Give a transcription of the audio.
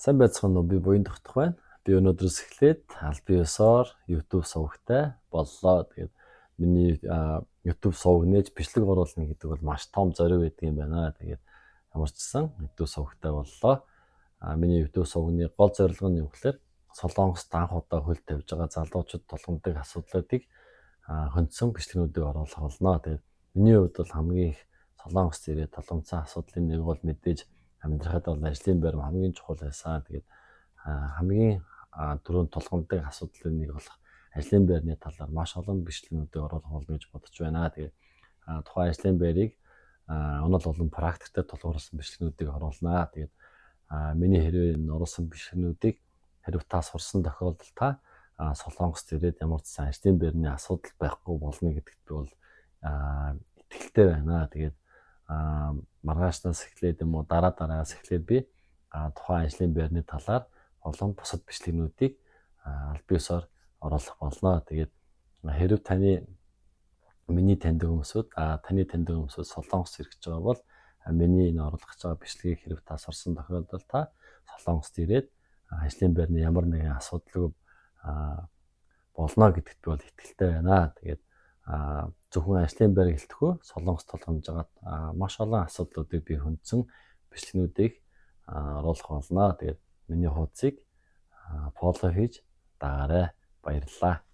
Сайн байцгаана уу? Би буян тогтох байна. Би өнөөдрөөс эхлээд аль биесээр YouTube сувагтай боллоо. Тэгээд миний YouTube суваг нээж бичлэг оруулна гэдэг бол маш том зориг байдаг юм байна. Тэгээд ямар ч гэсэн YouTube сувагтай боллоо. Миний YouTube сувагны гол зорилго нь юу гэхээр Солонгост анх удаа хөл тавьж байгаа залуучууд тулгамдаг асуудлуудыг хөндсөн бичлэгнүүдийг оруулах болно. Тэгээд миний хувьд бол хамгийн их Солонгост ирээд тулгамдсан асуудлын нэг бол мэдээж амьдрахад бол ажлын байр хамгийн чухал байсан. Тэгээд хамгийн түрүүнд тулгамддаг асуудлын нэг болох ажлын байрны талаар маш олон бичлэгнүүдийг оруулах болно гэж бодож байна. Тэгээд тухайн ажлын байрыг онол болон практиктэй тулгуурласан бичлэгнүүдийг оруулнаа. Тэгээд миний хэрвээ энэ оруулсан бичлэгнүүдийг хэрвээ та сурсан тохиолдолд та Солонгост ирээд ямар ч сан ажлын байрны асуудал байхгүй болно гэдэгт би бол итгэлтэй байна. Тэгээд маргаашнаас эхлээд юм уу дараагаас эхлээд би тухайн ажлын байрны талаар олон бусад бичлэгнүүдийг аль биесээр оруулах болно. Тэгээд хэрвээ миний таньдаг хүмүүсүүд Солонгост ирэх гэж байгаа бол миний энэ оруулах гэж байгаа бичлэгийг хэрвээ та сурсан тохиолдолд та Солонгост ирээд ажлын байрны ямар нэгэн асуудалгүй болно гэдэгт би бол итгэлтэй байна. Тэгээд зөвхөн ажлын байр гэлтгүү Солонгост тулгамж байгаа маш олон асуудлуудыг би хөндсөн бичлэгнүүдийг оруулах болно. Тэгээд миний хуудсыг фоллоу хийж дагаарай. Баярлалаа.